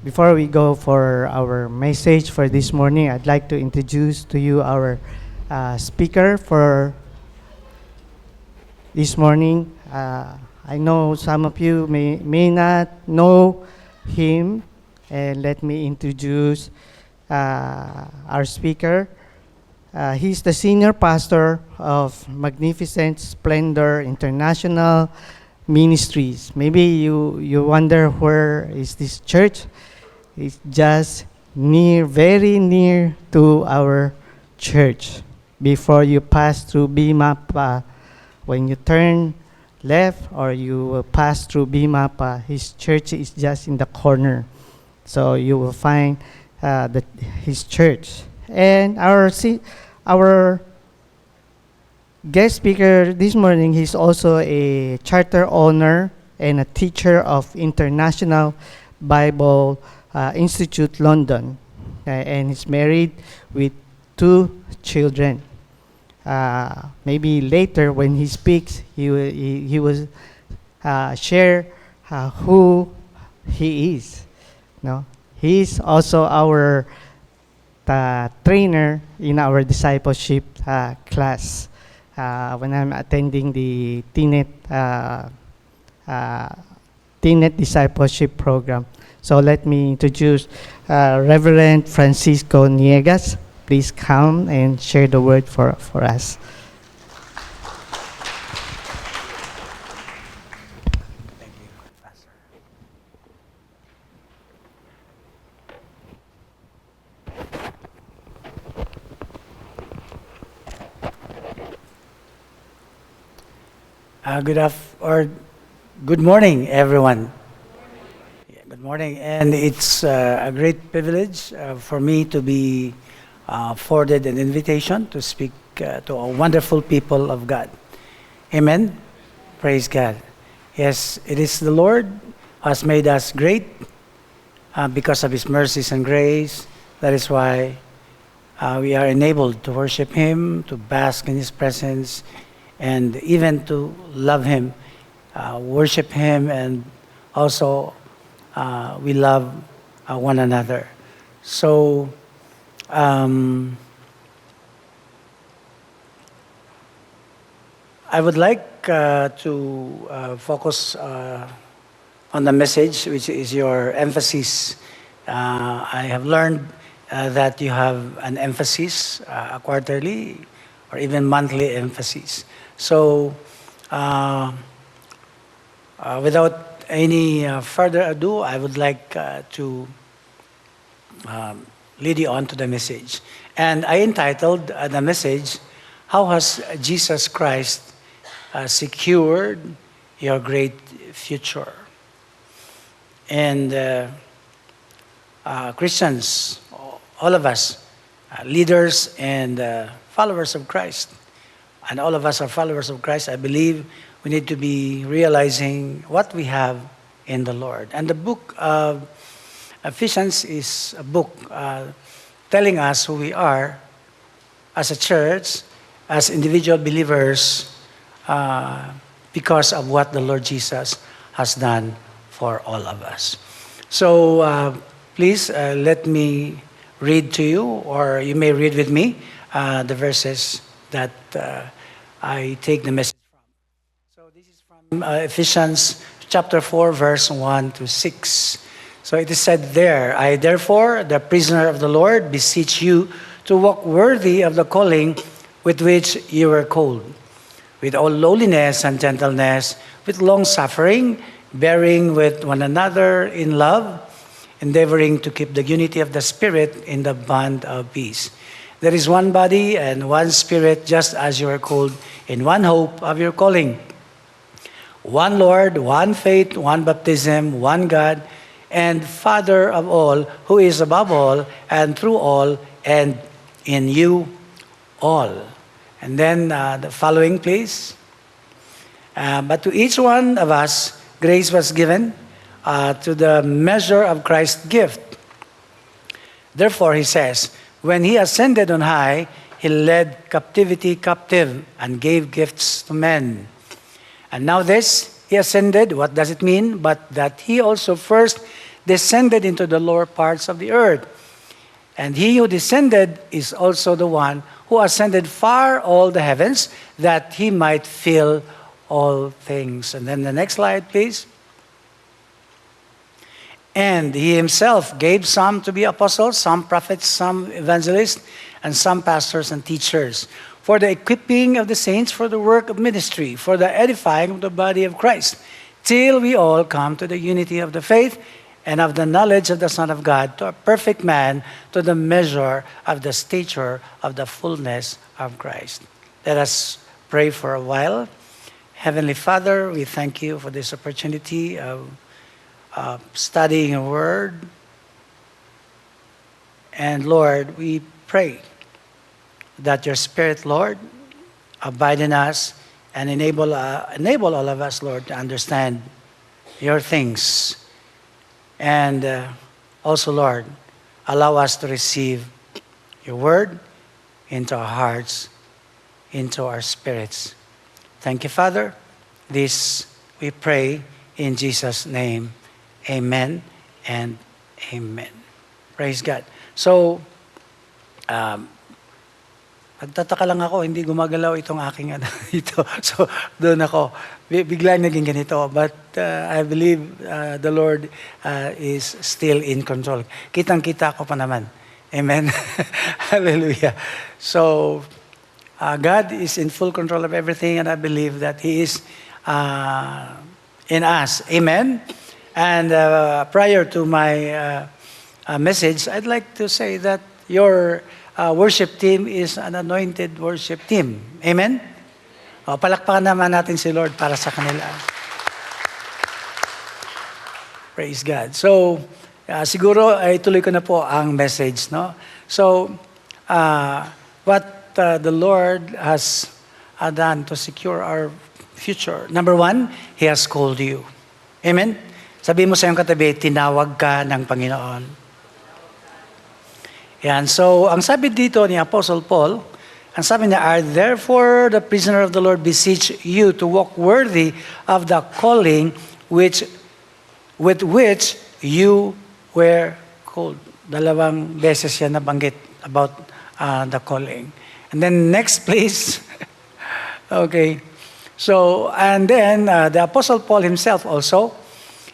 Before we go for our message for this morning, I'd like to introduce to you our speaker for this morning. I know some of you may not know him, and let me introduce our speaker. He's the senior pastor of Magnificent Splendor International Ministries. Maybe you wonder where is this church? It's just very near to our church. Before you pass through BMAP, when you turn left or you pass through BMAP, his church is just in the corner. So you will find his church. And our guest speaker this morning, he's also a charter owner and a teacher of International Bible Institute London, and he's married with 2 children. Maybe later when he speaks, he will share who he is. No, he is also our trainer in our discipleship class. When I'm attending the TNET discipleship program. So let me introduce Reverend Francisco Niegas. Please come and share the word for us. Thank you, Pastor. Good morning, everyone. Good morning, and it's a great privilege for me to be afforded an invitation to speak to a wonderful people of God. Amen. Praise God. Yes, it is the Lord who has made us great because of His mercies and grace. That is why we are enabled to worship Him, to bask in His presence, and even to love Him, worship Him, and also we love one another. So, I would like to focus on the message, which is your emphasis. I have learned that you have an emphasis, a quarterly or even monthly emphasis. So, without any further ado, I would like to lead you on to the message. And I entitled the message, How Has Jesus Christ Secured Your Great Future? And Christians, all of us, leaders and followers of Christ, and all of us are followers of Christ, I believe we need to be realizing what we have in the Lord. And the book of Ephesians is a book telling us who we are as a church, as individual believers, because of what the Lord Jesus has done for all of us. So please let me read to you, or you may read with me, the verses that I take the message from. So this is from Ephesians chapter 4, verse 1 to 6. So it is said there, I therefore, the prisoner of the Lord, beseech you to walk worthy of the calling with which you were called, with all lowliness and gentleness, with long suffering, bearing with one another in love, endeavoring to keep the unity of the Spirit in the bond of peace. There is one body and one Spirit, just as you are called in one hope of your calling. One Lord, one faith, one baptism, one God, and Father of all, who is above all, and through all, and in you all. And then the following, please. But to each one of us, grace was given to the measure of Christ's gift. Therefore, he says, when he ascended on high, he led captivity captive and gave gifts to men. And now this, he ascended, what does it mean? But that he also first descended into the lower parts of the earth. And he who descended is also the one who ascended far all the heavens, that he might fill all things. And then the next slide, please. And he himself gave some to be apostles, some prophets, some evangelists, and some pastors and teachers, for the equipping of the saints for the work of ministry, for the edifying of the body of Christ, till we all come to the unity of the faith and of the knowledge of the Son of God, to a perfect man, to the measure of the stature of the fullness of Christ. Let us pray for a while. Heavenly Father, we thank you for this opportunity of studying your word. And Lord, we pray that your Spirit, Lord, abide in us and enable all of us, Lord, to understand your things. And also, Lord, allow us to receive your word into our hearts, into our spirits. Thank you, Father. This we pray in Jesus' name. Amen and amen. Praise God. So, nagtataka lang ako, hindi gumagalaw itong aking ito. So, doon ako. Bigla naging ganito. But I believe the Lord is still in control. Kitang-kita ko pa naman. Amen. Hallelujah. So, God is in full control of everything, and I believe that He is in us. Amen. And prior to my message, I'd like to say that your worship team is an anointed worship team. Amen? O, palakpakan naman natin si Lord para sa kanila. Praise God. So, siguro ay tuloy ko na po ang message. No? So, what the Lord has done to secure our future. Number one, He has called you. Amen? Sabi mo sa iyong katabi, tinawag ka ng Panginoon. Yan. So, ang sabi dito ni Apostle Paul, ang sabi niya, therefore the prisoner of the Lord beseech you to walk worthy of the calling with which you were called. Dalawang beses yan nabanggit about the calling. And then next please. Okay. So, and then the Apostle Paul himself also,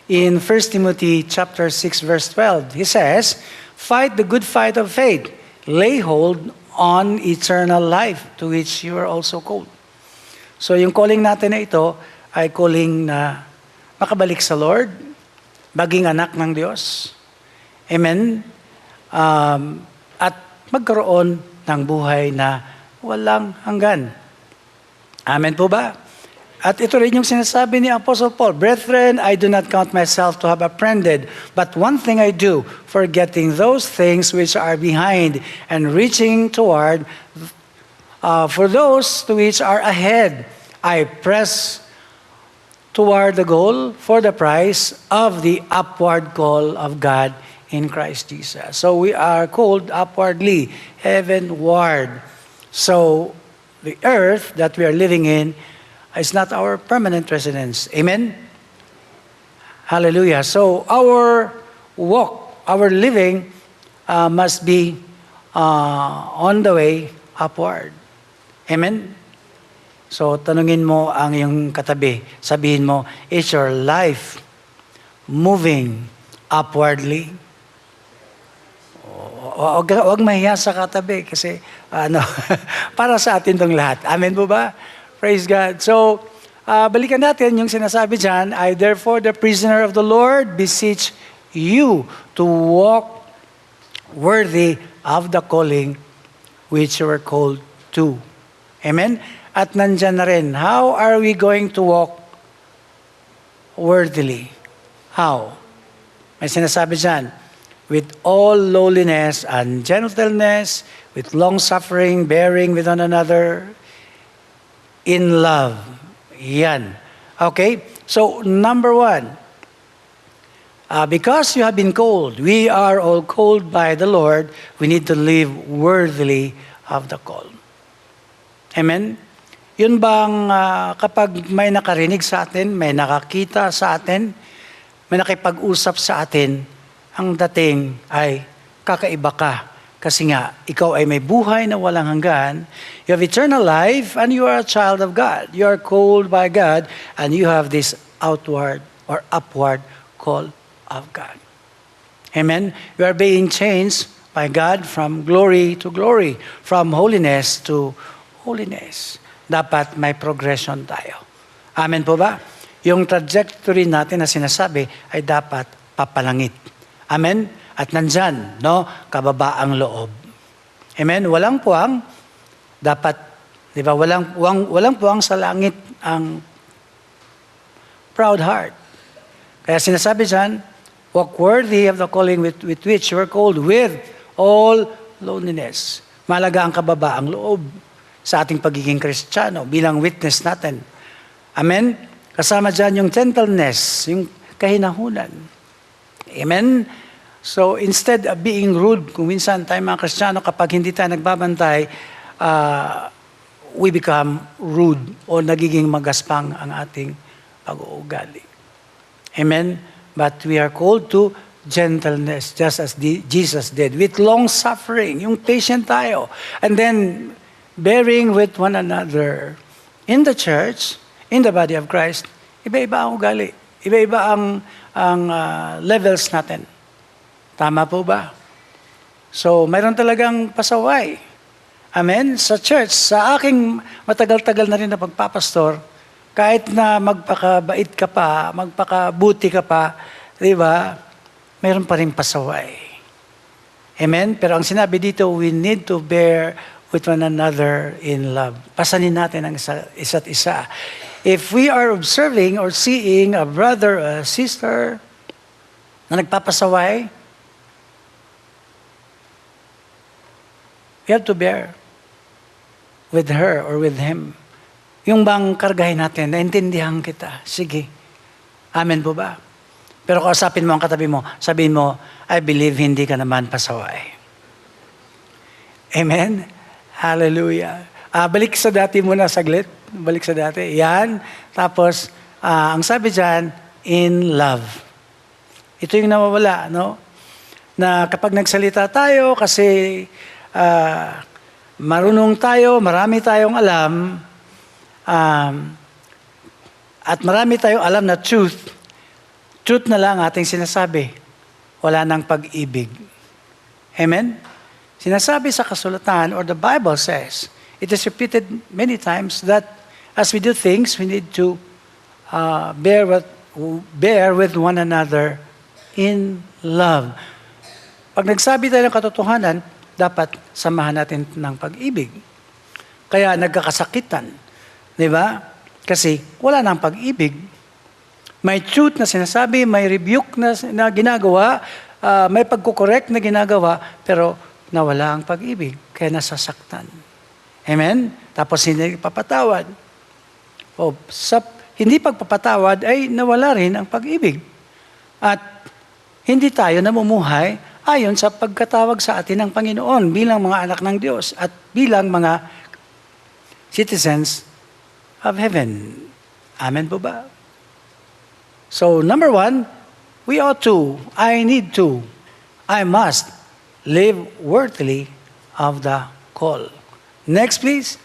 in 1 Timothy chapter 6 verse 12, he says, fight the good fight of faith. Lay hold on eternal life to which you are also called. So yung calling natin na ito ay calling na makabalik sa Lord, maging anak ng Diyos. Amen? At magkaroon ng buhay na walang hanggan. Amen po ba? At ito rin yung sinasabi ni Apostle Paul, brethren, I do not count myself to have apprehended, but one thing I do, forgetting those things which are behind and reaching toward, for those to which are ahead, I press toward the goal for the prize of the upward call of God in Christ Jesus. So we are called upwardly, heavenward. So the earth that we are living in is not our permanent residence. Amen? Hallelujah. So our walk, our living must be on the way upward. Amen? So tanungin mo ang iyong katabi. Sabihin mo, is your life moving upwardly? Huwag mahiya sa katabi kasi para sa atin tong lahat. Amen po ba? Praise God. So, balikan natin yung sinasabi dyan, I therefore, the prisoner of the Lord, beseech you to walk worthy of the calling which you were called to. Amen? At nandyan na rin, how are we going to walk worthily? How? May sinasabi dyan, with all lowliness and gentleness, with long-suffering, bearing with one another, in love. Yan. Okay? So, number one, because you have been called, we are all called by the Lord, we need to live worthily of the call. Amen? Yun bang kapag may nakarinig sa atin, may nakakita sa atin, may nakipag-usap sa atin, ang dating ay kakaiba ka. Kasi nga, ikaw ay may buhay na walang hanggan. You have eternal life and you are a child of God. You are called by God and you have this outward or upward call of God. Amen? You are being changed by God from glory to glory, from holiness to holiness. Dapat may progression tayo. Amen po ba? Yung trajectory natin na sinasabi ay dapat papalangit. Amen? At nandyan, no? Kababaang loob. Amen? Walang puwang, dapat, di ba? Walang puwang sa langit ang proud heart. Kaya sinasabi dyan, walk worthy of the calling with which you are called with all lowliness. Malaga ang kababaang loob sa ating pagiging Kristiyano bilang witness natin. Amen? Kasama dyan yung gentleness, yung kahinahunan. Amen? So instead of being rude, kung minsan tayo mga Kristiyano, kapag hindi tayo nagbabantay, we become rude o nagiging magaspang ang ating pag-uugali. Amen? But we are called to gentleness, just as Jesus did, with long suffering, yung patient tayo. And then, bearing with one another. In the church, in the body of Christ, iba-iba ang ugali. Iba-iba ang levels natin. Tama po ba? So, mayroon talagang pasaway. Amen? Sa church, sa aking matagal-tagal na rin na pagpapastor, kahit na magpakabait ka pa, magpakabuti ka pa, di ba, mayroon pa rin pasaway. Amen? Pero ang sinabi dito, we need to bear with one another in love. Pasanin natin ang isa't isa. If we are observing or seeing a brother or a sister na nagpapasaway, we have to bear with her or with him. Yung bang kargahin natin, naintindihan kita. Sige. Amen po ba? Pero kausapin mo ang katabi mo, sabihin mo, I believe hindi ka naman pasaway. Amen? Hallelujah. Balik sa dati muna saglit. Balik sa dati. Yan. Tapos, ang sabi dyan, in love. Ito yung nawawala, no? Na kapag nagsalita tayo, kasi marunong tayo, marami tayong alam, at marami tayong alam na truth na lang ating sinasabi. Wala nang pag-ibig. Amen? Sinasabi sa kasulatan, or the Bible says, it is repeated many times that as we do things, we need to bear with one another in love. Pag nagsabi tayo ng katotohanan, dapat samahan natin ng pag-ibig. Kaya nagkakasakitan. Di ba? Kasi wala nang pag-ibig. May truth na sinasabi, may rebuke na ginagawa, may pagkukorek na ginagawa, pero nawala ang pag-ibig. Kaya nasasaktan. Amen? Tapos hindi papatawad. O sa hindi pagpapatawad ay nawala rin ang pag-ibig. At hindi tayo namumuhay ayon sa pagkatawag sa atin ng Panginoon bilang mga anak ng Diyos at bilang mga citizens of heaven. Amen po ba? So, number 1, we ought to, I need to, I must live worthily of the call. Next, please.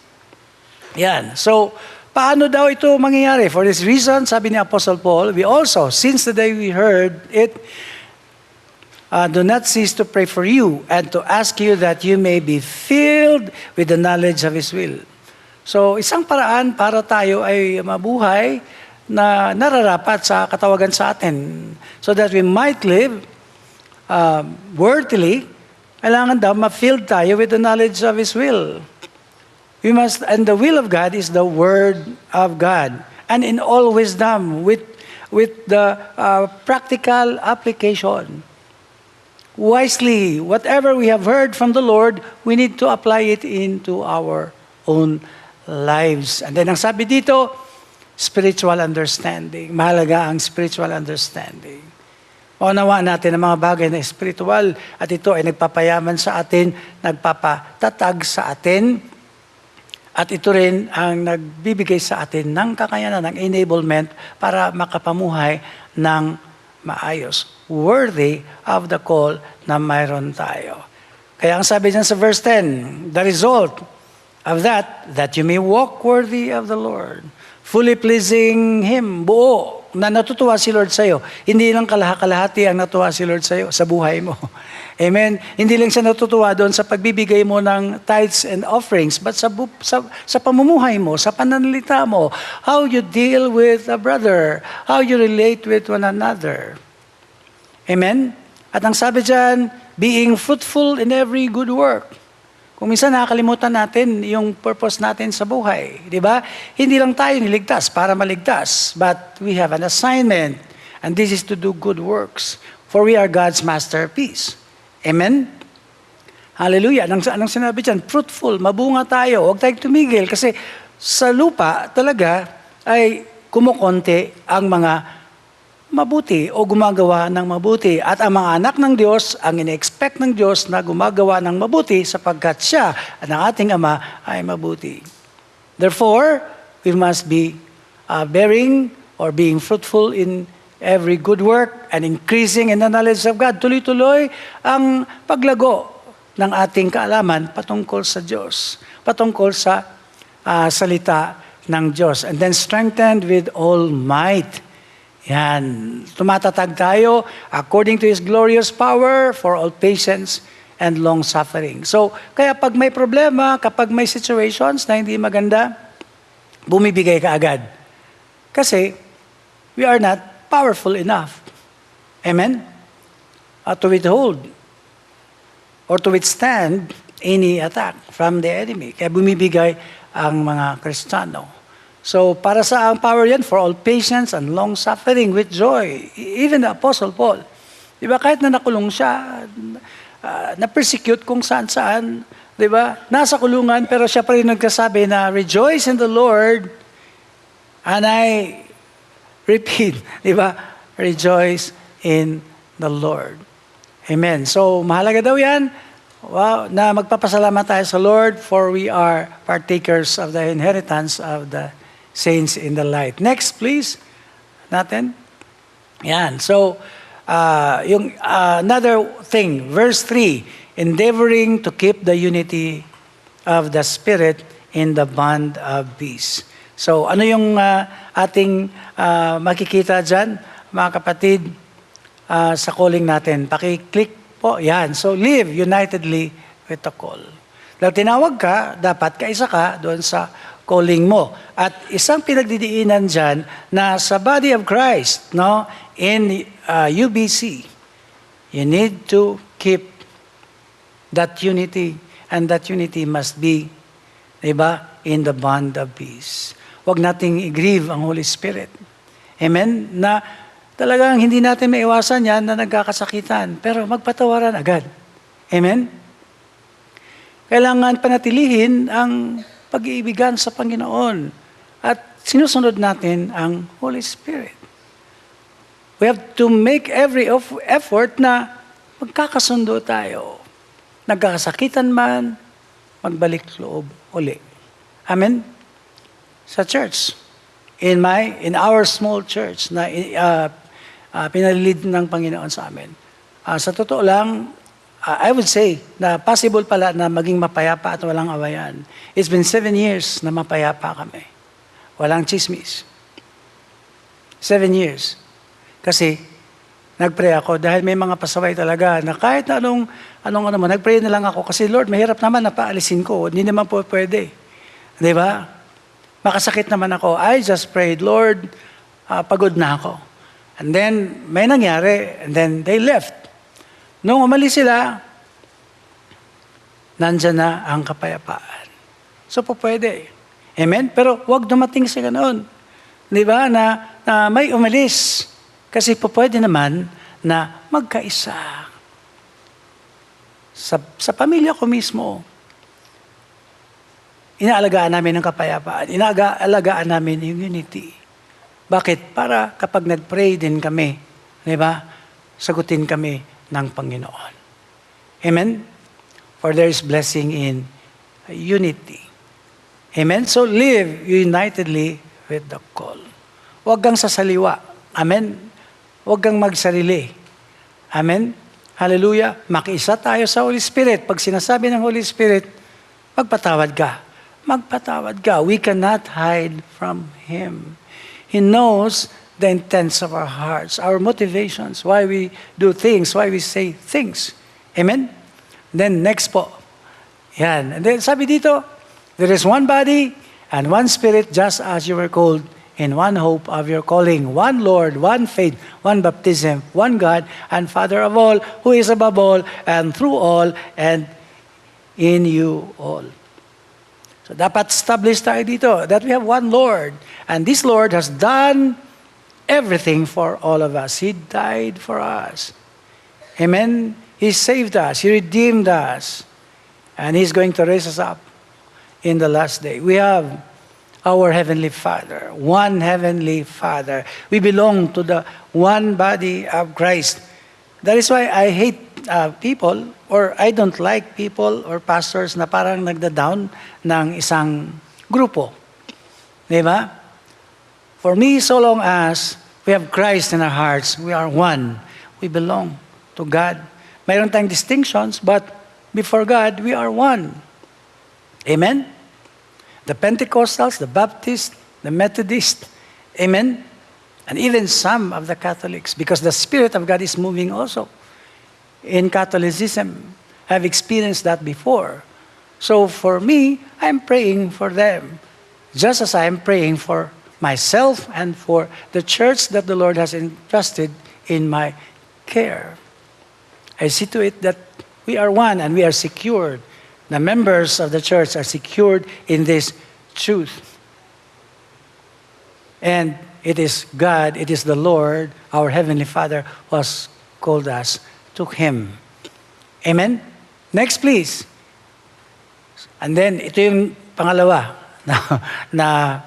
Yan. So, paano daw ito mangyayari? For this reason, sabi ni Apostle Paul, we also, since the day we heard it, do not cease to pray for you and to ask you that you may be filled with the knowledge of His will. So, isang paraan para tayo ay mabuhay na nararapat sa katawagan sa atin. So that we might live worthily, kailangan daw ma-filled tayo with the knowledge of His will. We must, and the will of God is the Word of God. And in all wisdom, with the practical application. Wisely, whatever we have heard from the Lord, we need to apply it into our own lives. And then ang sabi dito, spiritual understanding. Mahalaga ang spiritual understanding. Maunawaan natin ang mga bagay na spiritual at ito ay nagpapayaman sa atin, nagpapatatag sa atin, at ito rin ang nagbibigay sa atin ng kakayanan, ng enablement para makapamuhay ng maayos, worthy of the call na mayroon tayo. Kaya ang sabi dyan sa verse 10, the result of that you may walk worthy of the Lord, fully pleasing Him, buo, na natutuwa si Lord sa'yo. Hindi lang kalahati ang natuwa si Lord sa'yo sa buhay mo. Amen? Hindi lang siya natutuwa doon sa pagbibigay mo ng tithes and offerings, but sa pamumuhay mo, sa pananalita mo, how you deal with a brother, how you relate with one another. Amen? At ang sabi dyan, being fruitful in every good work. Kung minsan nakakalimutan natin yung purpose natin sa buhay, di ba? Hindi lang tayo niligtas para maligtas, but we have an assignment, and this is to do good works, for we are God's masterpiece. Amen? Hallelujah. Anong sinabi dyan? Fruitful, mabunga tayo. Huwag tayong tumigil kasi sa lupa talaga ay kumukonti ang mga mabuti o gumagawa ng mabuti. At ang mga anak ng Diyos, ang ine-expect ng Diyos na gumagawa ng mabuti sapagkat siya at ang ating Ama ay mabuti. Therefore, we must be bearing or being fruitful in every good work and increasing in the knowledge of God. Tuloy-tuloy ang paglago ng ating kaalaman patungkol sa Diyos, patungkol sa salita ng Diyos. And then strengthened with all might. Yan. Tumatatag tayo according to His glorious power for all patience and long suffering. So, kaya pag may problema, kapag may situations na hindi maganda, bumibigay ka agad. Kasi, we are not powerful enough. Amen? To withhold or to withstand any attack from the enemy. Kaya bumibigay ang mga Kristiyano. So, para sa ang power yan, for all patience and long suffering with joy. Even the Apostle Paul. Di ba, kahit na nakulong siya, na-persecute kung saan-saan, di ba, nasa kulungan, pero siya pa rin nagkasabi na, rejoice in the Lord, and I repeat, di ba, rejoice in the Lord. Amen. So, mahalaga daw yan, wow, na magpapasalamat tayo sa Lord, for we are partakers of the inheritance of the saints in the light. Next, please. Natin. Yan. So, yung another thing, verse 3, endeavoring to keep the unity of the Spirit in the bond of peace. So, ano yung ating makikita dyan, mga kapatid, sa calling natin? Paki-click po. Yan. So, live unitedly with the call. Dahil tinawag ka, dapat kaisa ka doon sa calling mo. At isang pinagdidiinan dyan na sa body of Christ, no, in UBC, you need to keep that unity, and that unity must be, diba, in the bond of peace. Huwag nating i-grieve ang Holy Spirit. Amen? Na talagang hindi natin maiwasan yan na nagkakasakitan, pero magpatawaran agad. Amen? Kailangan panatilihin ang pag-iibigan sa Panginoon at sinusunod natin ang Holy Spirit. We have to make every effort na magkakasundo tayo. Nagkakasakitan man, magbalik loob uli. Amen? Sa church, in our small church na pinalilid ng Panginoon sa amin. Sa totoo lang, I would say na possible pala na maging mapayapa at walang awayan. It's been 7 years na mapayapa kami. Walang chismis. 7 years. Kasi nagpray ako dahil may mga pasaway talaga na kahit na anong nagpray na lang ako kasi Lord, mahirap naman na paalisin ko. Hindi naman po pwede. Di ba? Makasakit naman ako. I just prayed, Lord, pagod na ako. And then may nangyari and then they left. Nung umalis sila, nandyan na ang kapayapaan. So, po pwede. Amen? Pero huwag dumating sa ganoon. Di ba? Na may umalis. Kasi po pwede naman na magkaisa. Sa pamilya ko mismo, inaalagaan namin ang kapayapaan. Inaalagaan namin yung unity. Bakit? Para kapag nag-pray din kami, di ba? Sagutin kami ng Panginoon. Amen? For there is blessing in unity. Amen? So live unitedly with the call. Huwag kang sasaliwa. Amen? Huwag kang magsarili. Amen? Hallelujah. Makiisa tayo sa Holy Spirit. Pag sinasabi ng Holy Spirit, magpatawad ka. Magpatawad ka. We cannot hide from Him. He knows the intents of our hearts, our motivations, why we do things, why we say things. Amen? Then next po. Yan. And then sabi dito, there is one body and one Spirit, just as you were called in one hope of your calling, one Lord, one faith, one baptism, one God, and Father of all, who is above all, and through all, and in you all. So dapat establish tayo dito that we have one Lord, and this Lord has done everything for all of us. He died for us. Amen? He saved us. He redeemed us. And He's going to raise us up in the last day. We have our Heavenly Father, one Heavenly Father. We belong to the one body of Christ. That is why I hate people, or I don't like people or pastors na parang nagda-down ng isang grupo. Di ba? For me, so long as we have Christ in our hearts, we are one. We belong to God. Mayroon tayong distinctions, but before God, we are one. Amen? The Pentecostals, the Baptists, the Methodists, amen? And even some of the Catholics, because the Spirit of God is moving also. In Catholicism, I've experienced that before. So for me, I'm praying for them, just as I'm praying for myself and for the church that the Lord has entrusted in my care. I see to it that we are one and we are secured. The members of the church are secured in this truth. And it is God, it is the Lord, our Heavenly Father, who has called us to Him. Amen? Next, please. And then, ito yung pangalawa na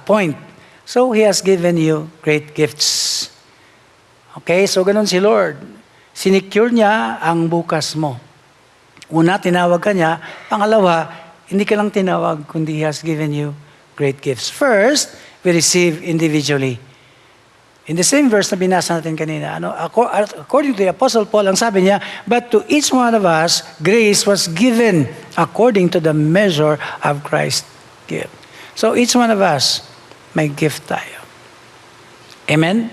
point. So, He has given you great gifts. Okay? So, ganun si Lord. Sinecure niya ang bukas mo. Una, tinawag ka niya. Pangalawa, hindi ka lang tinawag, kundi He has given you great gifts. First, we receive individually. In the same verse na binasa natin kanina, according to the Apostle Paul, ang sabi niya, but to each one of us, grace was given according to the measure of Christ's gift. So each one of us, may gift tayo. Amen?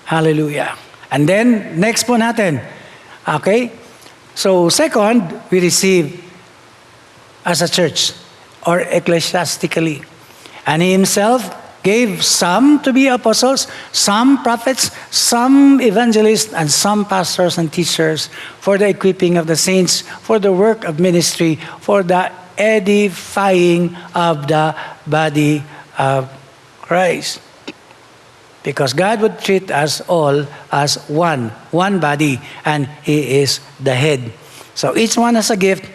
Hallelujah. And then, next po natin. Okay? So second, we receive as a church or ecclesiastically. And He Himself gave some to be apostles, some prophets, some evangelists, and some pastors and teachers for the equipping of the saints, for the work of ministry, for the edifying of the body of Christ. Because God would treat us all as one body, and He is the head. So each one has a gift,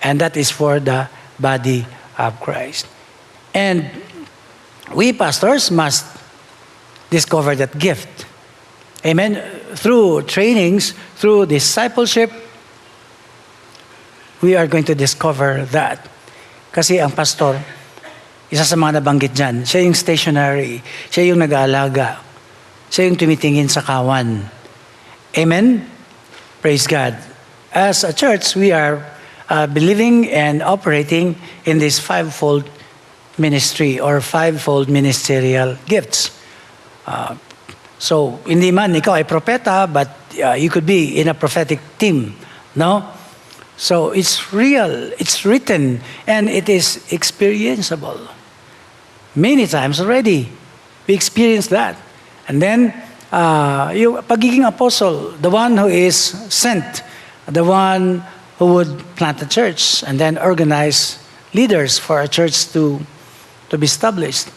and that is for the body of Christ. And we pastors must discover that gift. Amen? Through trainings, through discipleship, we are going to discover that. Kasi ang pastor, isa sa mga nabanggit dyan, siya yung stationary, siya yung nag-aalaga, siya yung tumitingin sa kawan. Amen? Praise God. As a church, we are believing and operating in this fivefold ministry or fivefold ministerial gifts. So, hindi man ikaw ay propeta, but you could be in a prophetic team. No? So, it's real, it's written, and it is experienceable. Many times already, we experienced that. And then, yung pagiging apostle, the one who is sent, the one who would plant a church and then organize leaders for a church to be established.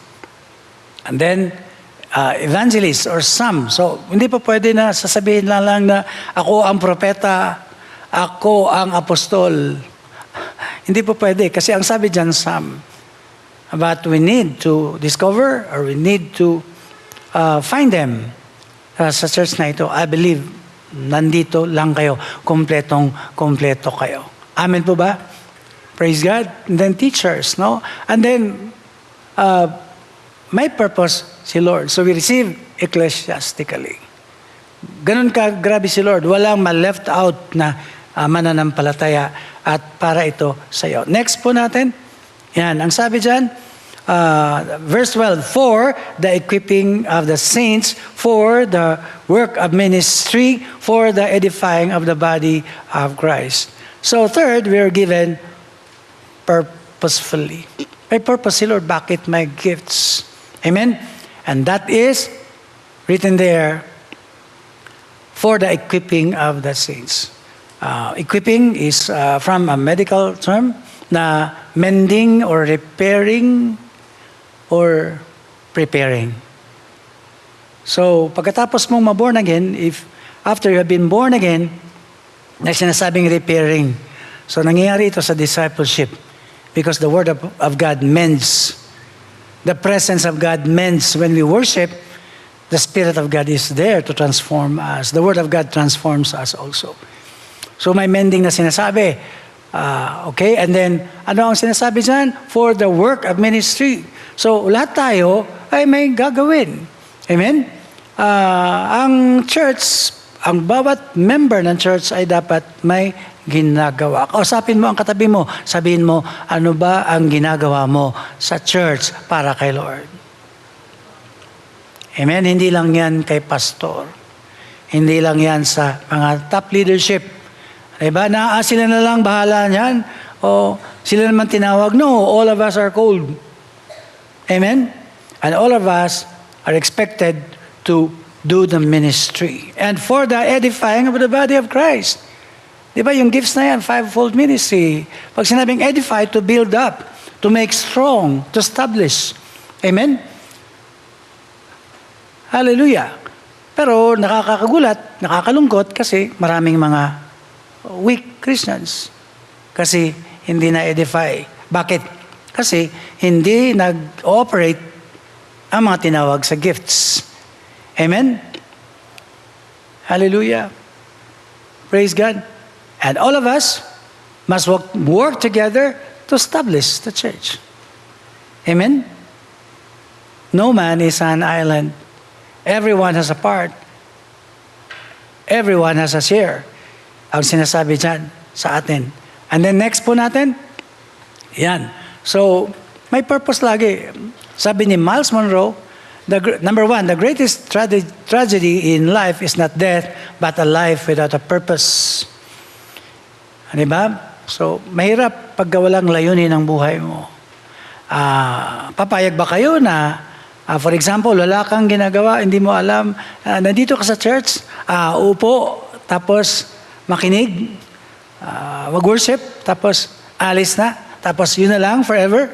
And then, evangelists or some. So, hindi pa pwede na sasabihin lang na ako ang propeta, ako ang apostol. Hindi pa pwede. Kasi ang sabi dyan, some. But we need to discover or we need to find them sa church na ito. I believe, nandito lang kayo. Kompleto kayo. Amen po ba? Praise God. And then teachers, no? And then, may purpose si Lord. So we receive ecclesiastically. Ganun ka, grabe si Lord. Walang ma-left out na mananampalataya at para ito sa iyo. Next po natin. Yan, ang sabi dyan, verse 12, for the equipping of the saints, for the work of ministry, for the edifying of the body of Christ. So third, we are given purposefully. May purpose si Lord, bakit may gifts? Amen? And that is written there, for the equipping of the saints. Equipping is from a medical term na mending or repairing or preparing. So, pagkatapos mong ma-born again, if after you have been born again, na sinasabing repairing. So, nangyayari ito sa discipleship because the Word of God mends. The presence of God mends. When we worship, the Spirit of God is there to transform us. The Word of God transforms us also. So, may mending na sinasabi. Okay, and then, ano ang sinasabi dyan? For the work of ministry. So, lahat tayo ay may gagawin. Amen? Ang church, ang bawat member ng church ay dapat may ginagawa. Kausapin mo ang katabi mo, sabihin mo, ano ba ang ginagawa mo sa church para kay Lord? Amen? Hindi lang yan kay pastor. Hindi lang yan sa mga top leadership. Diba? Sila na lang bahala niyan. O sila naman tinawag. No, all of us are called. Amen? And all of us are expected to do the ministry. And for the edifying of the body of Christ. Diba yung gifts na yan, fivefold ministry. Pag sinabing edify, to build up, to make strong, to establish. Amen? Hallelujah. Pero nakakagulat, nakakalungkot kasi maraming mga weak Christians. Kasi hindi na-edify. Bakit? Kasi hindi nag-ooperate ang mga tinawag sa gifts. Amen? Hallelujah. Praise God. And all of us must work together to establish the church. Amen? No man is an island. Everyone has a part. Everyone has a share. Ang sinasabi dyan sa atin. And then next po natin, yan. So, may purpose lagi. Sabi ni Miles Monroe, number one, the greatest tragedy in life is not death, but a life without a purpose. Ano ba? So, mahirap pag walang layunin ang buhay mo. Papayag ba kayo na, for example, wala kang ginagawa, hindi mo alam, nandito ka sa church, upo, tapos makinig, mag-worship, tapos alis na, tapos yun na lang forever?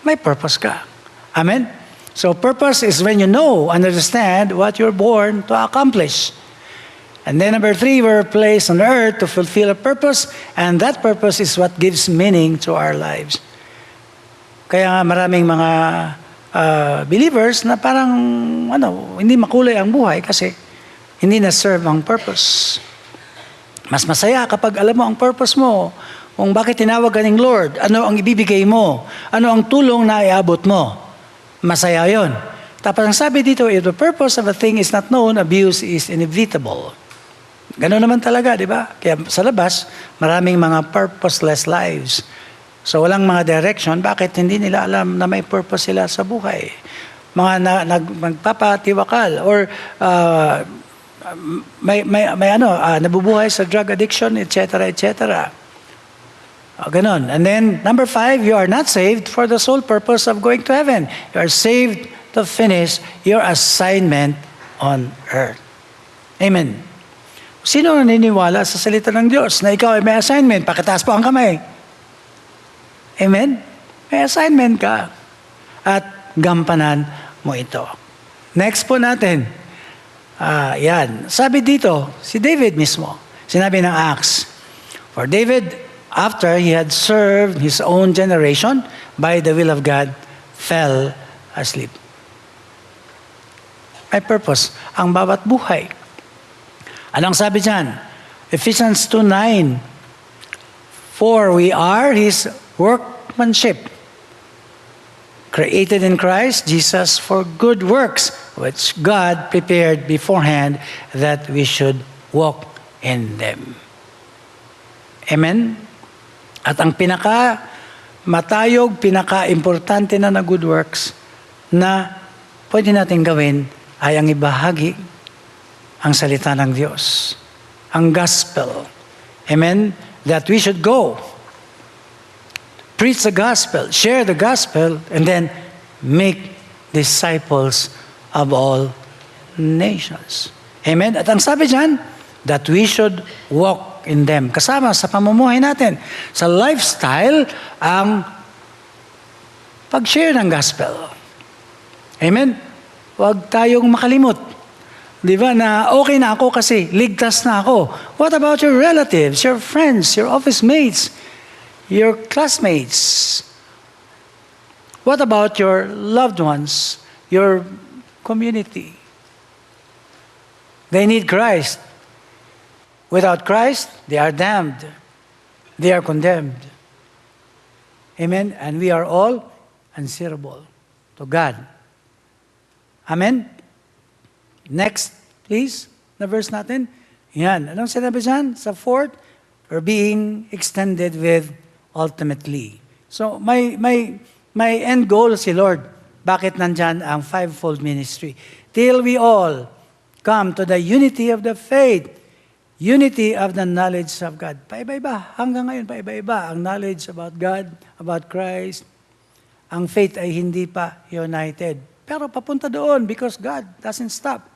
May purpose ka. Amen? So purpose is when you know and understand what you're born to accomplish. And then number 3, we're placed on earth to fulfill a purpose, and that purpose is what gives meaning to our lives. Kaya nga maraming mga believers na parang hindi makulay ang buhay kasi hindi na-serve ang purpose. Mas masaya kapag alam mo ang purpose mo, kung bakit tinawag ka ng Lord, ano ang ibibigay mo, ano ang tulong na iabot mo. Masaya yon. Tapos ang sabi dito, if the purpose of a thing is not known, abuse is inevitable. Gano'n naman talaga, di ba? Kaya sa labas, maraming mga purposeless lives. So walang mga direction, bakit hindi nila alam na may purpose sila sa buhay? Mga magpapatiwakal or nabubuhay sa drug addiction, etc., etc. Ganon. And then, number 5, you are not saved for the sole purpose of going to heaven. You are saved to finish your assignment on earth. Amen. Sino naniniwala sa salita ng Diyos na ikaw ay may assignment? Pakitaas po ang kamay. Amen? May assignment ka. At gampanan mo ito. Next po natin. Yan. Sabi dito, si David mismo, sinabi ng Acts, for David, after he had served his own generation, by the will of God, fell asleep. May purpose ang bawat buhay. Anong sabi dyan? Ephesians 2:9, for we are His workmanship, created in Christ Jesus for good works, which God prepared beforehand that we should walk in them. Amen? At ang pinaka-matayog, pinaka-importante na good works na pwede natin gawin ay ang ibahagi ang salita ng Diyos, ang gospel. Amen? That we should go, preach the gospel, share the gospel, and then make disciples of all nations. Amen? At ang sabi dyan, that we should walk in them. Kasama sa pamumuhay natin, sa lifestyle, ang pag-share ng gospel. Amen? Huwag tayong makalimot. Di ba na okay na ako kasi ligtas na ako. What about your relatives, your friends, your office mates, your classmates? What about your loved ones, your community? They need Christ. Without Christ, they are damned. They are condemned. Amen? And we are all answerable to God. Amen? Next, please, na verse natin. Yan. Anong sinabi dyan? Sa fourth, we're being extended with ultimately. So, may end goal si Lord. Bakit nandyan ang fivefold ministry? Till we all come to the unity of the faith, unity of the knowledge of God. Paiba-iba. Hanggang ngayon, paiba-iba. Ang knowledge about God, about Christ. Ang faith ay hindi pa united. Pero papunta doon because God doesn't stop.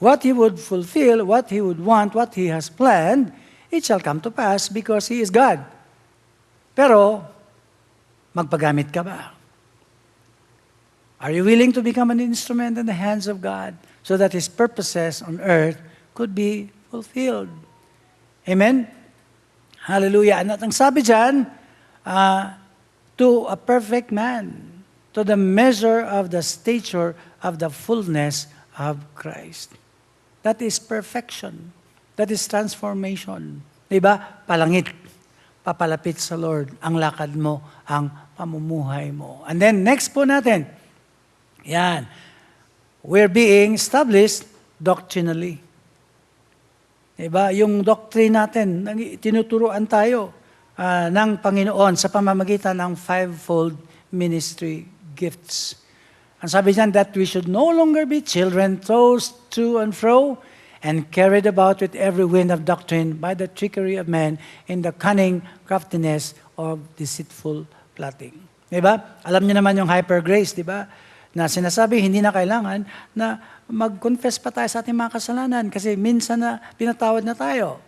What He would fulfill, what He would want, what He has planned, it shall come to pass because He is God. Pero, magpagamit ka ba? Are you willing to become an instrument in the hands of God so that His purposes on earth could be fulfilled? Amen? Hallelujah. At ang sabi dyan, to a perfect man, to the measure of the stature of the fullness of Christ. That is perfection. That is transformation. Diba? Palangit. Papalapit sa Lord. Ang lakad mo, ang pamumuhay mo. And then next po natin. Yan. We're being established doctrinally. Diba? Yung doctrine natin, tinuturuan tayo ng Panginoon sa pamamagitan ng fivefold ministry gifts. Ang sabi niyan, that we should no longer be children tossed to and fro and carried about with every wind of doctrine by the trickery of men in the cunning craftiness of deceitful plotting. Diba? Alam niyo naman yung hyper grace, diba? Na sinasabi, hindi na kailangan na mag-confess pa tayo sa ating mga kasalanan kasi minsan na pinatawad na tayo.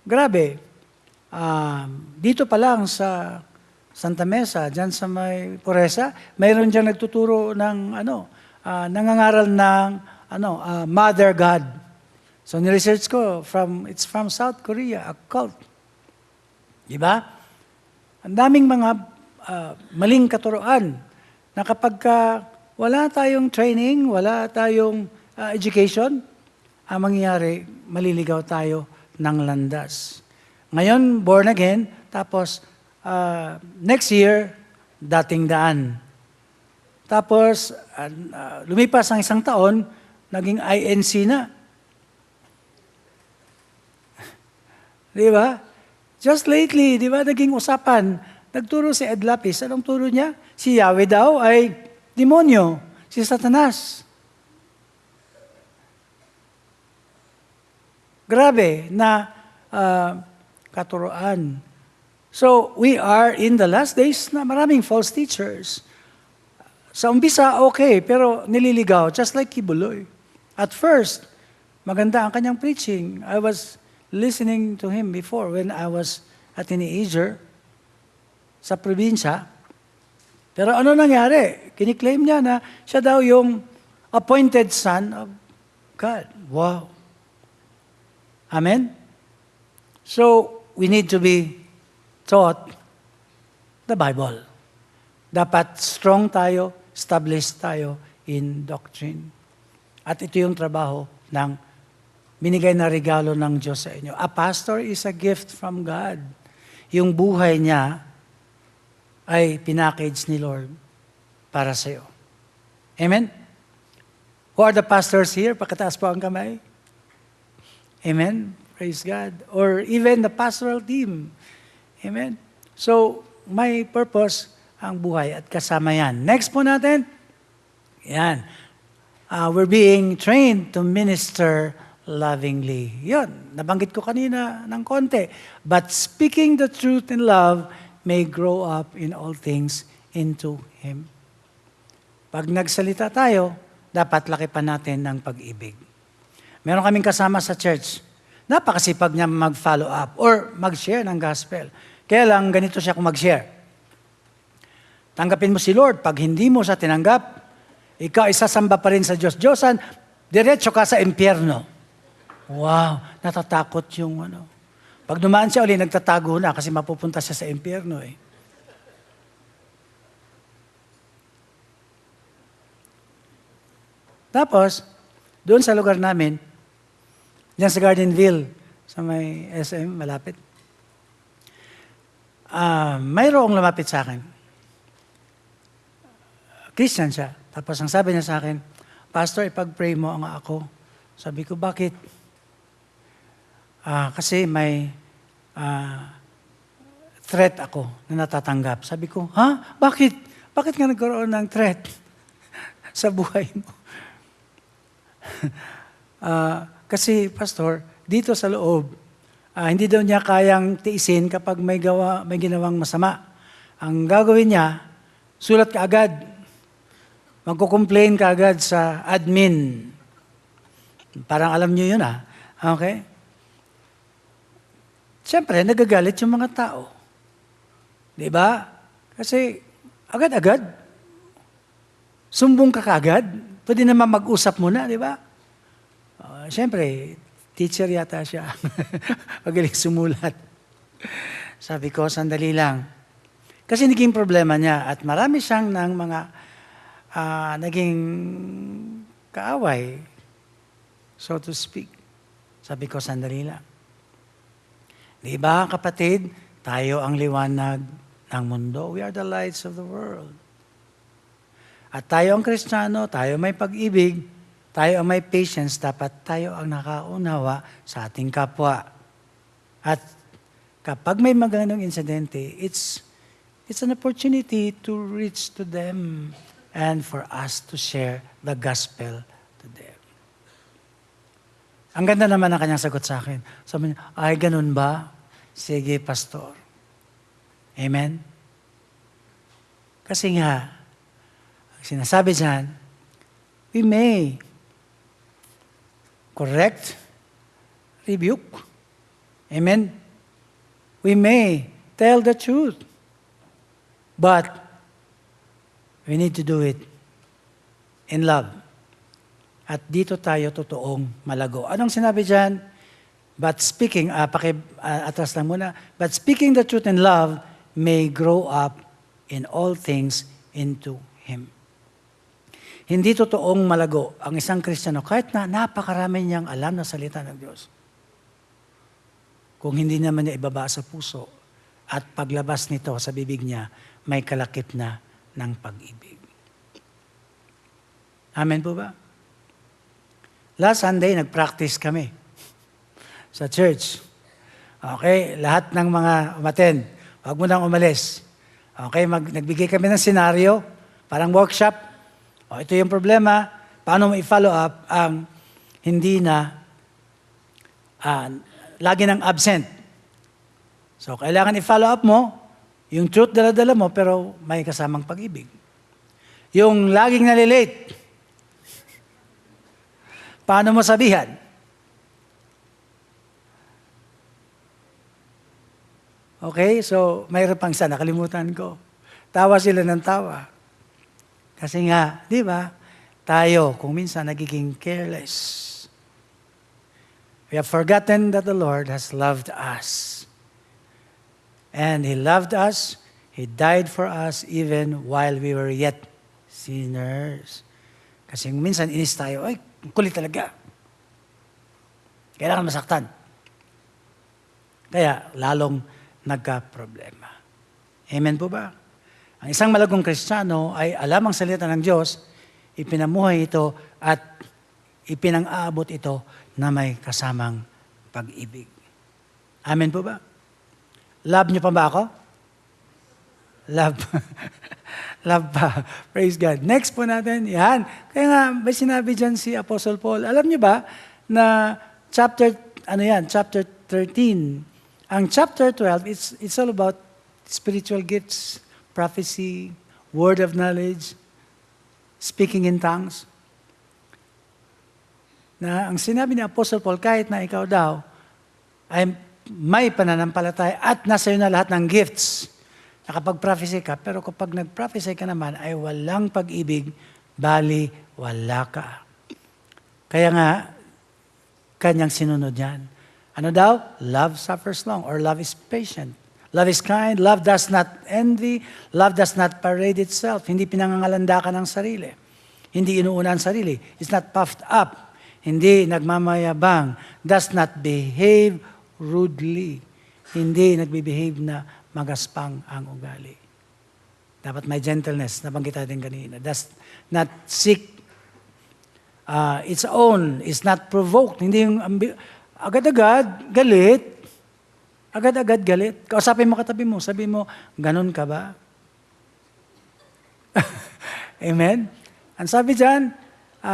Grabe. Dito pa lang sa Santa Mesa, dyan sa may Puresa, mayroon dyan nagtuturo ng nangangaral ng Mother God. So ni-research ko, it's from South Korea, a cult. Diba? Ang daming mga maling katuroan na kapag wala tayong training, wala tayong education, ang mangyayari, maliligaw tayo ng landas. Ngayon, born again, tapos next year, dating daan. Tapos, lumipas ang isang taon, naging INC na. Di ba? Just lately, di ba, naging usapan. Nagturo si Ed Lapis. Anong turo niya? Si Yahweh daw ay demonyo. Si Satanas. Grabe na katuroan. So, we are in the last days na maraming false teachers. Sa umpisa, okay, pero nililigaw, just like Kibuloy. At first, maganda ang kanyang preaching. I was listening to him before when I was a teenager sa probinsya. Pero ano nangyari? Kiniklaim niya na siya daw yung appointed son of God. Wow. Amen? So, we need to be taught the Bible. Dapat strong tayo, established tayo in doctrine. At ito yung trabaho ng binigay na regalo ng Diyos sa inyo. A pastor is a gift from God. Yung buhay niya ay pinackage ni Lord para sa iyo. Amen? Who are the pastors here? Pakitaas po ang kamay. Amen? Praise God. Or even the pastoral team. Amen? So, may purpose ang buhay at kasama yan. Next po natin. Yan. We're being trained to minister lovingly. Yun, nabanggit ko kanina ng konti. But speaking the truth in love may grow up in all things into Him. Pag nagsalita tayo, dapat laki pa natin ng pag-ibig. Meron kaming kasama sa church. Napakasipag niya mag-follow up or mag-share ng gospel. Kaya lang, ganito siya kung mag-share. Tanggapin mo si Lord. Pag hindi mo siya tinanggap, ikaw isasamba pa rin sa Diyos-Diyosan, diretso ka sa impyerno. Wow, natatakot yung ano. Pag dumaan siya uli, nagtatago na kasi mapupunta siya sa impyerno eh. Tapos, doon sa lugar namin, diyan sa Gardenville, sa may SM, malapit, mayroong lumapit sa akin. Christian siya. Tapos ang sabi niya sa akin, Pastor, ipag-pray mo ang ako. Sabi ko, bakit? Kasi may threat ako na natatanggap. Sabi ko, ha? Bakit? Bakit nga nagkaroon ng threat sa buhay mo? Kasi, Pastor, dito sa loob, hindi daw niya kayang tiisin kapag may ginawang masama. Ang gagawin niya, sulat ka agad. Magko-complain ka agad sa admin. Parang alam niyo yun Okay? Siyempre, nagagalit yung mga tao. Di ba? Kasi, agad-agad. Sumbong ka kagad. Pwede naman mag-usap muna, di ba? Siyempre, teacher yata siya. Magaling sumulat. Sabi ko, sandali lang. Kasi naging problema niya at marami siyang ng mga naging kaaway, so to speak. Sabi ko, sandali lang. Di ba, kapatid, tayo ang liwanag ng mundo. We are the lights of the world. At tayo ang Kristiyano, tayo may pag-ibig, tayo ang may patience, dapat tayo ang nakaunawa sa ating kapwa. At kapag may magandang insidente, it's an opportunity to reach to them and for us to share the gospel to them. Ang ganda naman ng kanyang sagot sa akin. Sabi niya, ay ganun ba? Sige, Pastor. Amen? Kasi nga, ang sinasabi dyan, we may correct, rebuke. Amen? We may tell the truth. But we need to do it in love. At dito tayo totoong malago. Anong sinabi dyan? But speaking, atras lang muna. But speaking the truth in love may grow up in all things into Him. Hindi totoong malago ang isang Kristiyano kahit na napakarami niyang alam na salita ng Diyos. Kung hindi naman niya ibaba sa puso at paglabas nito sa bibig niya, may kalakip na ng pag-ibig. Amen po ba? Last Sunday, nag-practice kami sa church. Okay, lahat ng mga umattend, huwag mo nang umalis. Okay, nagbigay kami ng senaryo, parang workshop. Ito yung problema, paano mo i-follow up ang hindi na lagi ng absent. So, kailangan i-follow up mo, yung truth dala-dala mo, pero may kasamang pag-ibig. Yung laging nalilate, paano mo sabihan? Okay, so mayroon pang isa, nakalimutan ko. Tawa sila ng tawa. Kasi nga, di ba, tayo, kung minsan nagiging careless. We have forgotten that the Lord has loved us. And He loved us, He died for us even while we were yet sinners. Kasi minsan inis tayo, ay, kulit talaga. Kailangan masaktan. Kaya lalong nagka-problema. Amen po ba? Ang isang malagong Kristiyano ay alam ang salita ng Diyos, ipinamuhay ito at ipinang-aabot ito na may kasamang pag-ibig. Amen po ba? Love niyo pa ba ako? Love. Love pa. Praise God. Next po natin, yan. Kaya nga, may sinabi dyan si Apostle Paul. Alam niyo ba na chapter 13. Ang chapter 12, it's all about spiritual gifts, prophecy, word of knowledge, speaking in tongues. Na ang sinabi ni Apostle Paul, kahit na ikaw daw ay may pananampalataya at nasa iyo na lahat ng gifts, nakapag-prophesy ka, pero kapag nag-prophesy ka naman ay walang pag-ibig, bali wala ka. Kaya nga, kanyang sinunod yan. Ano daw? Love suffers long, or love is patient. Love is kind, love does not envy, love does not parade itself. Hindi pinangangalandakan ng sarili. Hindi inuuna ang sarili. It's not puffed up. Hindi nagmamayabang. Does not behave rudely. Hindi nagbibehave na magaspang ang ugali. Dapat may gentleness, nabanggit natin kanina. Does not seek its own, is not provoked. Hindi yung agad-agad galit. Agad-agad galit. Kausapin mo katabi mo, sabi mo, ganun ka ba? Amen? Ang sabi dyan,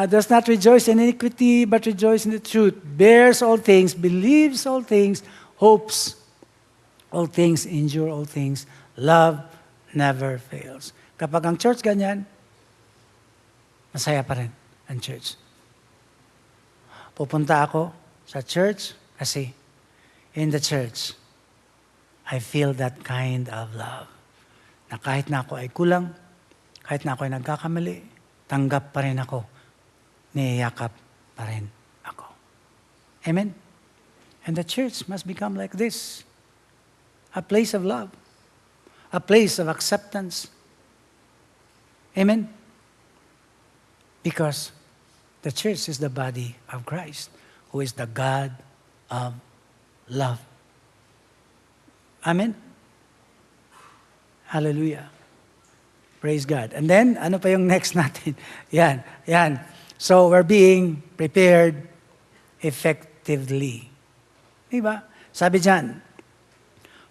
does not rejoice in iniquity, but rejoice in the truth. Bears all things, believes all things, hopes all things, endure all things. Love never fails. Kapag ang church ganyan, masaya pa rin ang church. Pupunta ako sa church kasi in the church, I feel that kind of love. Na kahit na ako ay kulang, kahit na ako ay nagkakamali, tanggap pa rin ako, niyayakap pa rin ako. Amen? And the church must become like this. A place of love. A place of acceptance. Amen? Because the church is the body of Christ, who is the God of love. Amen? Hallelujah. Praise God. And then, ano pa yung next natin? Yan. So, we're being prepared effectively. Diba? Sabi dyan,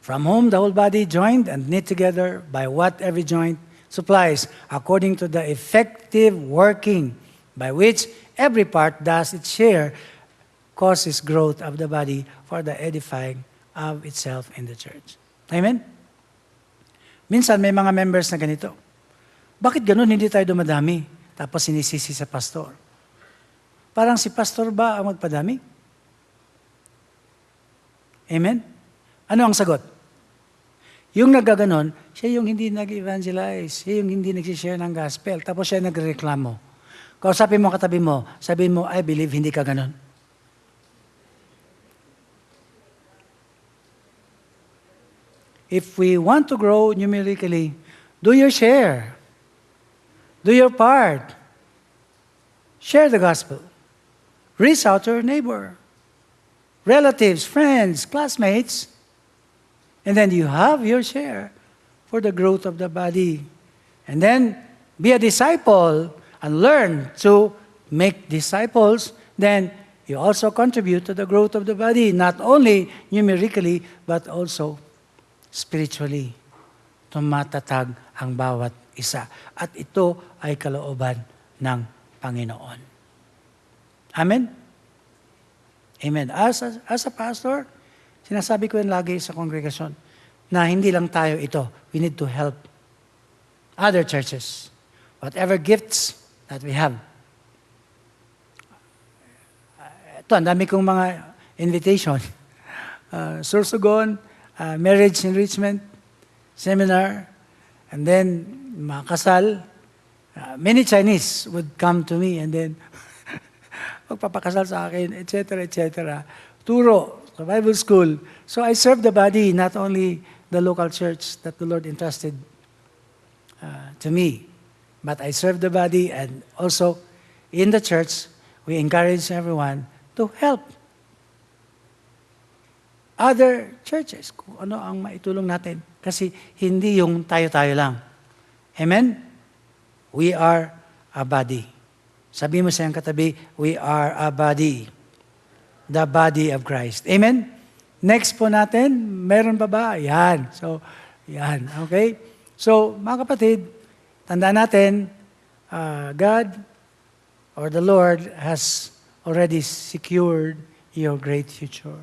from whom the whole body joined and knit together by what every joint supplies, according to the effective working by which every part does its share, causes growth of the body for the edifying of itself in the church. Amen? Minsan may mga members na ganito. Bakit ganun hindi tayo dumadami? Tapos sinisisi sa pastor. Parang si pastor ba ang magpadami? Amen? Ano ang sagot? Yung nagaganon, siya yung hindi nag-evangelize, siya yung hindi nag-share ng gospel, tapos siya nagreklamo. Kausapin mo katabi mo, sabihin mo, I believe hindi ka ganon. If we want to grow numerically, do your share. Do your part. Share the gospel. Reach out to your neighbor, relatives, friends, classmates, and then you have your share for the growth of the body. And then be a disciple and learn to make disciples. Then you also contribute to the growth of the body, not only numerically, but also spiritually. Tumatatag ang bawat isa. At ito ay kalooban ng Panginoon. Amen? Amen. As a pastor, sinasabi ko yan lagi sa kongregasyon na hindi lang tayo ito. We need to help other churches. Whatever gifts that we have. Ito, ang dami kong mga invitation. Sursugon, marriage enrichment, seminar, and then makasal. Many Chinese would come to me and then magpapakasal sa akin, etc., etc. Turo, sa Bible school. So I serve the body, not only the local church that the Lord entrusted to me, but I serve the body, and also in the church, we encourage everyone to help other churches. Kung ano ang maitulong natin. Kasi hindi yung tayo-tayo lang. Amen? We are a body. Sabi mo sa iyong katabi, we are a body. The body of Christ. Amen? Next po natin, meron pa ba? Yan. So, yan. Okay? So, mga kapatid, tandaan natin, God or the Lord has already secured your great future.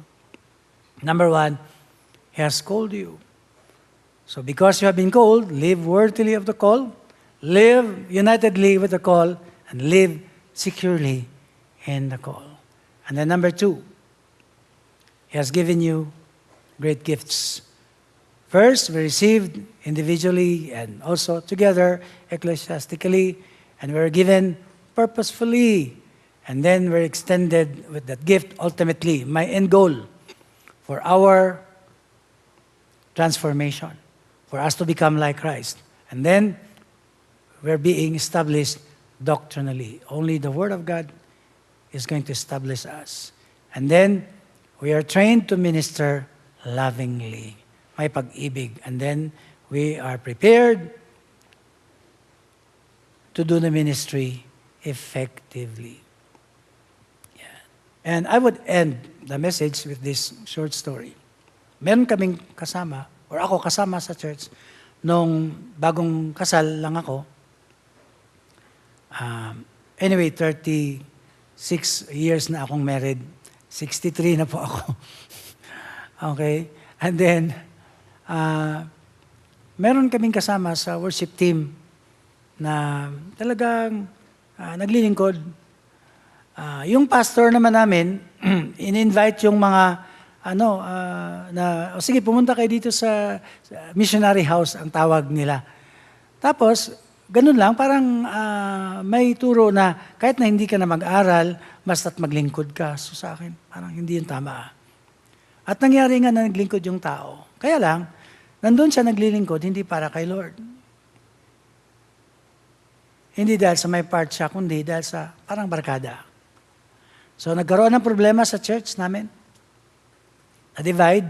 Number one, He has called you. So because you have been called, live worthily of the call, live unitedly with the call, and live securely in the call. And then number two, He has given you great gifts. First, we received individually and also together, ecclesiastically, and we're given purposefully. And then we're extended with that gift ultimately, my end goal for our transformation, for us to become like Christ. And then we're being established doctrinally. Only the Word of God is going to establish us. And then we are trained to minister lovingly. May pag-ibig. And then we are prepared to do the ministry effectively. Yeah. And I would end the message with this short story. Meron kaming kasama, or ako kasama sa church, nung bagong kasal lang ako. Anyway, 36 years na akong married. 63 na po ako. Okay? And then, meron kaming kasama sa worship team na talagang naglilingkod. Yung pastor naman namin, in-invite yung mga sige, pumunta kayo dito sa missionary house, ang tawag nila. Tapos, ganun lang, parang may turo na kahit na hindi ka na mag-aral, basta't maglingkod ka. So sa akin, parang hindi yung tama. At nangyari nga na naglingkod yung tao. Kaya lang, nandun siya naglilingkod, hindi para kay Lord. Hindi dahil sa may part siya, kundi dahil sa parang barkada. So nagkaroon ng problema sa church namin. Na-divide.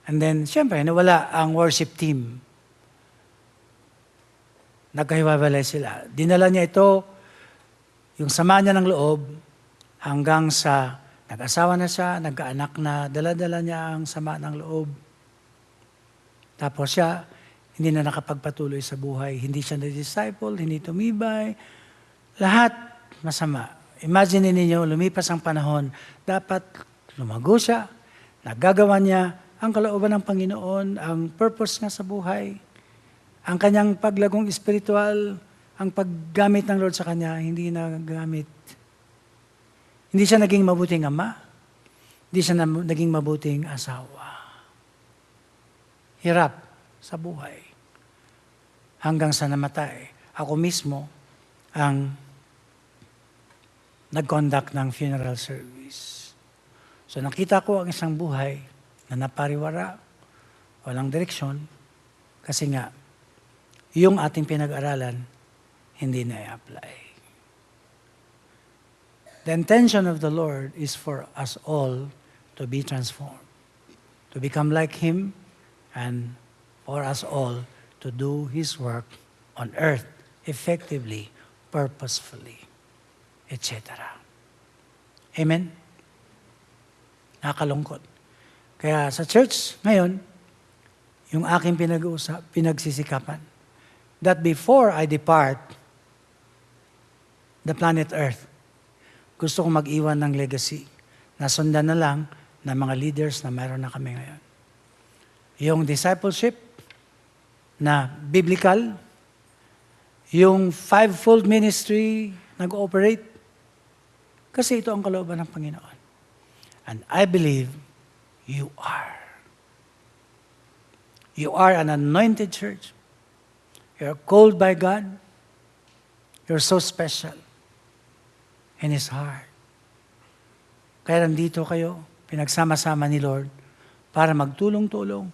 And then, syempre, nawala ang worship team. Nagkahiwalay sila. Dinala niya ito, yung sama niya ng loob, hanggang sa nag-asawa na siya, nagkaanak na, dala-dala niya ang sama ng loob. Tapos siya, hindi na nakapagpatuloy sa buhay. Hindi siya na-disciple, hindi tumibay. Lahat masama. Imagine ninyo, lumipas ang panahon, dapat lumago siya, nagagawa niya ang kalooban ng Panginoon, ang purpose niya sa buhay, ang kanyang paglagong espiritual, ang paggamit ng Lord sa kanya, hindi nagamit. Hindi siya naging mabuting ama, hindi siya naging mabuting asawa. Hirap sa buhay. Hanggang sa namatay. Ako mismo ang nag-conduct ng funeral service. So nakita ko ang isang buhay na napariwara, walang direksyon, kasi nga, yung ating pinag-aralan, hindi na-apply. The intention of the Lord is for us all to be transformed, to become like Him, and for us all to do His work on earth effectively, purposefully, etc. Amen? Nakakalungkot. Kaya sa church ngayon, yung aking pinagsisikapan, that before I depart the planet Earth, gusto kong mag-iwan ng legacy na sundan na lang ng mga leaders na mayroon na kami ngayon. Yung discipleship na biblical, yung fivefold ministry nag-ooperate, kasi ito ang kalooban ng Panginoon. And I believe you are. You are an anointed church. You're called by God. You're so special in His heart. Kaya nandito kayo, pinagsama-sama ni Lord, para magtulong-tulong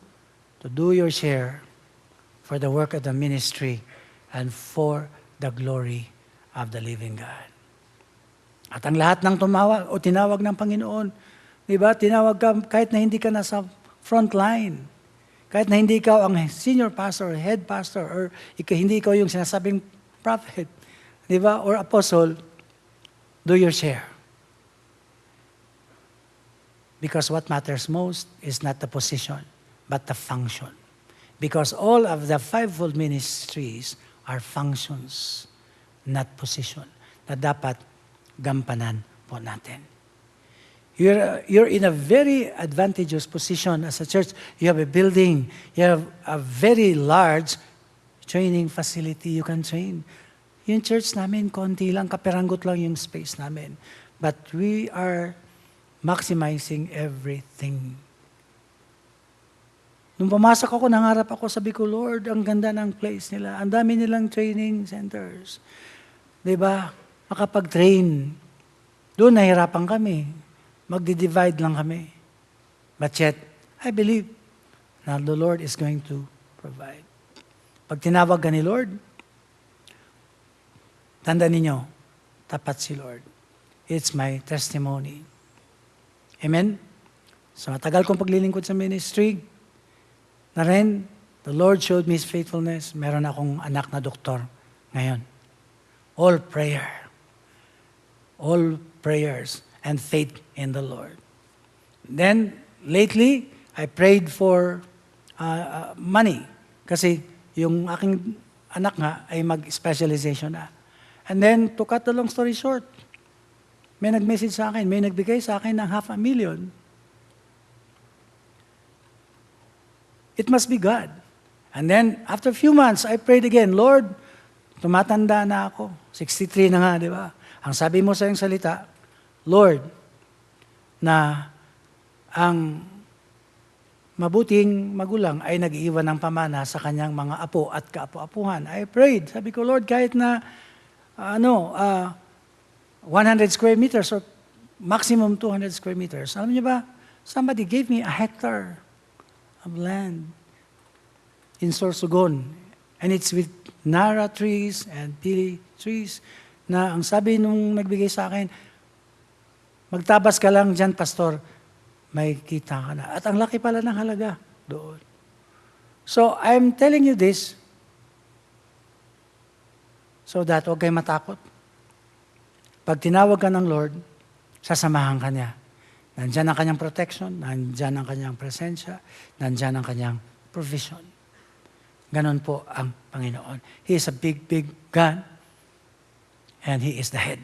to do your share for the work of the ministry and for the glory of the living God. At ang lahat ng tumawag o tinawag ng Panginoon, di ba? Tinawag ka kahit na hindi ka nasa front line. Kahit na hindi ikaw ang senior pastor, or head pastor, or hindi ikaw yung sinasabing prophet, di ba, or apostle, do your share. Because what matters most is not the position, but the function. Because all of the fivefold ministries are functions, not position, na dapat gampanan po natin. You're in a very advantageous position as a church. You have a building. You have a very large training facility. You can train. Yung church namin, konti lang, kaperanggot lang yung space namin. But we are maximizing everything. Nung pumasok ako, nangarap ako, sabi ko, Lord, ang ganda ng place nila. Ang dami nilang training centers. Diba? Makapag-train. Doon nahirapan kami. Magdi-divide lang kami. But yet, I believe na the Lord is going to provide. Pag tinawag ka ni Lord, tandaan ninyo, tapat si Lord. It's my testimony. Amen? So matagal kong paglilingkod sa ministry, na rin, the Lord showed me His faithfulness. Meron akong anak na doktor ngayon. All prayer. All prayers and faith in the Lord. Then, lately, I prayed for money. Kasi yung aking anak nga ay mag-specialization na. And then, to cut the long story short, may nag-message sa akin, may nagbigay sa akin ng $500,000. It must be God. And then, after a few months, I prayed again, Lord, tumatanda na ako. 63 na nga, di ba? Ang sabi mo sa iyong salita, Lord, na ang mabuting magulang ay nag-iwan ng pamana sa kanyang mga apo at kaapo-apuhan. I prayed. Sabi ko, Lord, kahit na 100 square meters or maximum 200 square meters. Alam niyo ba, somebody gave me a hectare of land in Sorsogon. And it's with Nara trees and pili trees na ang sabi nung nagbigay sa akin, magtabas ka lang dyan, pastor, may kita ka na. At ang laki pala ng halaga doon. So, I'm telling you this so that huwag kayo matakot. Pag tinawag ka ng Lord, sasamahan ka niya. Nandyan ang kanyang protection, nandyan ang kanyang presensya, nandyan ang kanyang provision. Ganon po ang Panginoon. He is a big, big God, and He is the head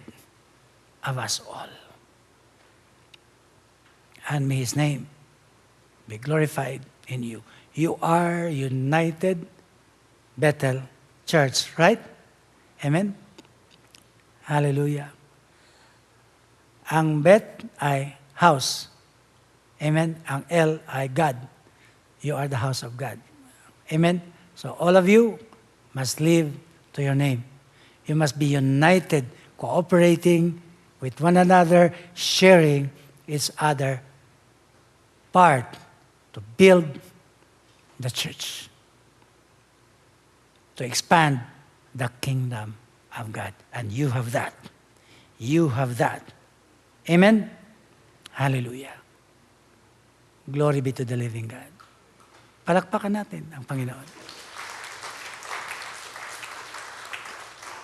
of us all. And may His name be glorified in you. You are United Bethel Church, right? Amen? Hallelujah. Ang Bet ay house. Amen? Ang L ay God. You are the house of God. Amen? So all of you must live to your name. You must be united, cooperating with one another, sharing each other part to build the church, to expand the kingdom of God. And you have that. You have that. Amen? Hallelujah. Glory be to the living God. Palakpakan natin ang Panginoon.